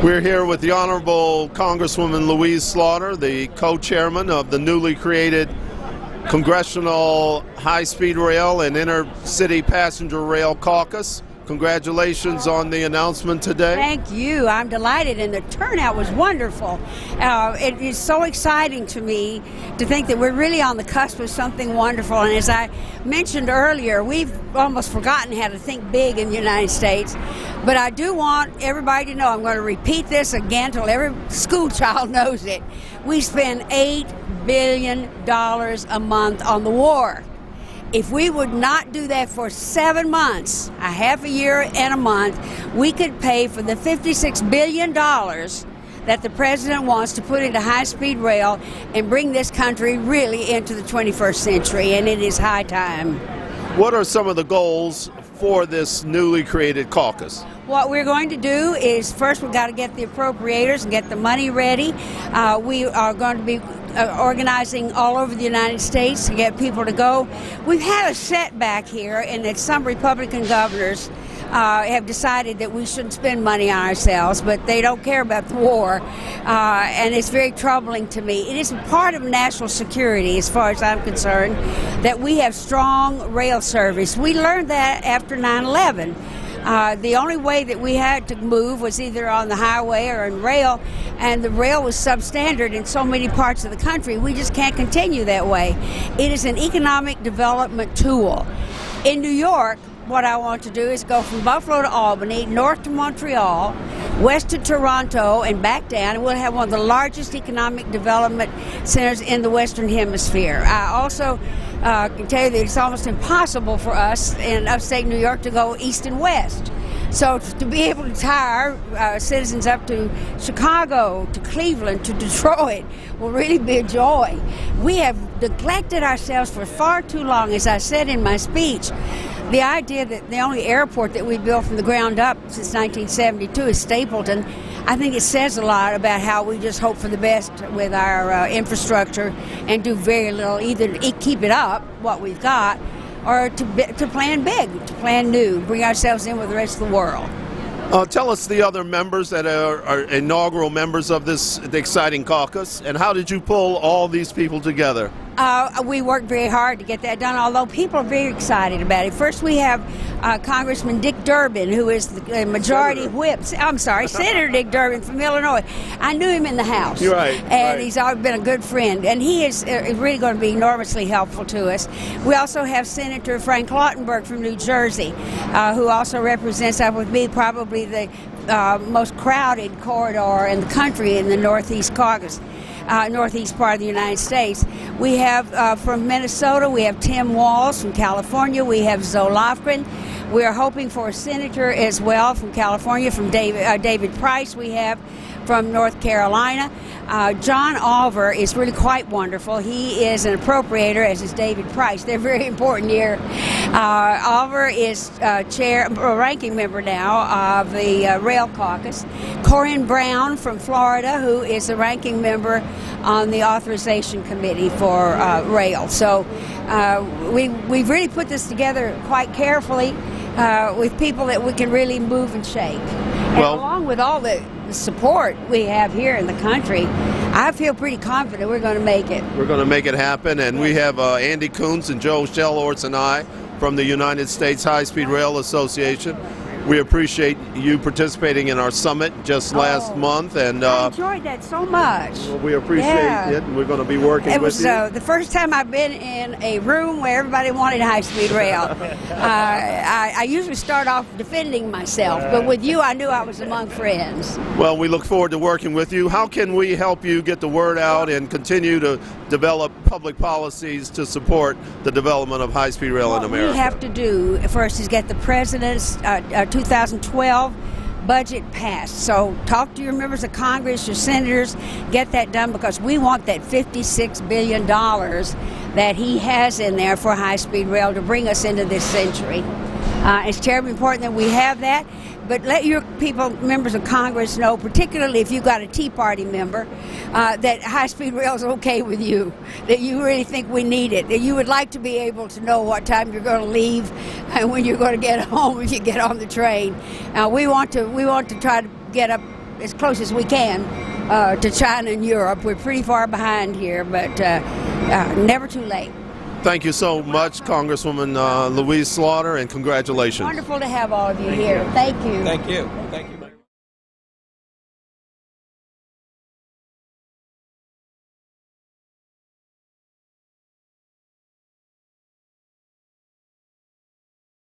We're here with the Honorable Congresswoman Louise Slaughter, the co-chairman of the newly created Congressional High-Speed Rail and Inter-City Passenger Rail Caucus. Congratulations on the announcement today. Thank you. I'm delighted, and the turnout was wonderful. It is so exciting to me to think that we're really on the cusp of something wonderful. And as I mentioned earlier, we've almost forgotten how to think big in the United States. But I do want everybody to know, I'm going to repeat this again till every school child knows it. We spend $8 billion a month on the war. If we would not do that for 7 months, a half a year and a month, we could pay for the $56 billion that the president wants to put into high-speed rail and bring this country really into the 21st century, and it is high time. What are some of the goals for this newly created caucus? What we're going to do is, first we've got to get the appropriators and get the money ready. We are going to be organizing all over the United States to get people to go. We've had a setback here in that some Republican governors have decided that we shouldn't spend money on ourselves, but they don't care about the war, and it's very troubling to me. It is part of national security, as far as I'm concerned, that we have strong rail service. We learned that after 9/11. The only way that we had to move was either on the highway or in rail, and the rail was substandard in so many parts of the country. We just can't continue that way. It is an economic development tool. In New York, what I want to do is go from Buffalo to Albany, north to Montreal, west to Toronto, and back down, and we'll have one of the largest economic development centers in the Western Hemisphere. I also can tell you that it's almost impossible for us in upstate New York to go east and west. So to be able to tie our citizens up to Chicago, to Cleveland, to Detroit will really be a joy. We have neglected ourselves for far too long. As I said in my speech, the idea that the only airport that we built from the ground up since 1972 is Stapleton, I think it says a lot about how we just hope for the best with our infrastructure and do very little, either to keep it up, what we've got, or to plan big, to plan new, bring ourselves in with the rest of the world. Tell us the other members that are inaugural members of this exciting caucus, and how did you pull all these people together? We worked very hard to get that done, although people are very excited about it. First, we have Congressman Dick Durbin, who is the majority whip. I'm sorry, Senator Dick Durbin from Illinois. I knew him in the House. You're right. And he's always been a good friend, and he is really going to be enormously helpful to us. We also have Senator Frank Lautenberg from New Jersey, who also represents, with me, probably the most crowded corridor in the country in the Northeast Caucus. Northeast part of the United States. We have from Minnesota, we have Tim Walz. From California, we have Zoe Lofgren. We are hoping for a senator as well from California, from David Price we have from North Carolina. John Oliver is really quite wonderful. He is an appropriator, as is David Price. They're very important here. Oliver is ranking member now of the Rail Caucus. Corinne Brown from Florida, who is a ranking member on the Authorization Committee for Rail. So we've really put this together quite carefully with people that we can really move and shake. And along with all the support we have here in the country, I feel pretty confident we're going to make it. We're going to make it happen, and we have Andy Coons and Joe Shellhorst and I from the United States High-Speed Rail Association. We appreciate you participating in our summit just last month, and I enjoyed that so much. Well, we appreciate it, and we're going to be working with you. It was the first time I've been in a room where everybody wanted high-speed rail. I usually start off defending myself, but with you, I knew I was among friends. Well, we look forward to working with you. How can we help you get the word out and continue to develop public policies to support the development of high-speed rail in America? What we have to do first is get the president's 2012 budget passed. So talk to your members of Congress, your senators, get that done, because we want that $56 billion that he has in there for high-speed rail to bring us into this century. It's terribly important that we have that. But let your people, members of Congress, know, particularly if you've got a Tea Party member, that high-speed rail is okay with you, that you really think we need it, that you would like to be able to know what time you're going to leave and when you're going to get home if you get on the train. We want to try to get up as close as we can to China and Europe. We're pretty far behind here, but never too late. Thank you so much, Congresswoman Louise Slaughter, and congratulations. Wonderful to have all of you here. Thank you. Thank you. Thank you.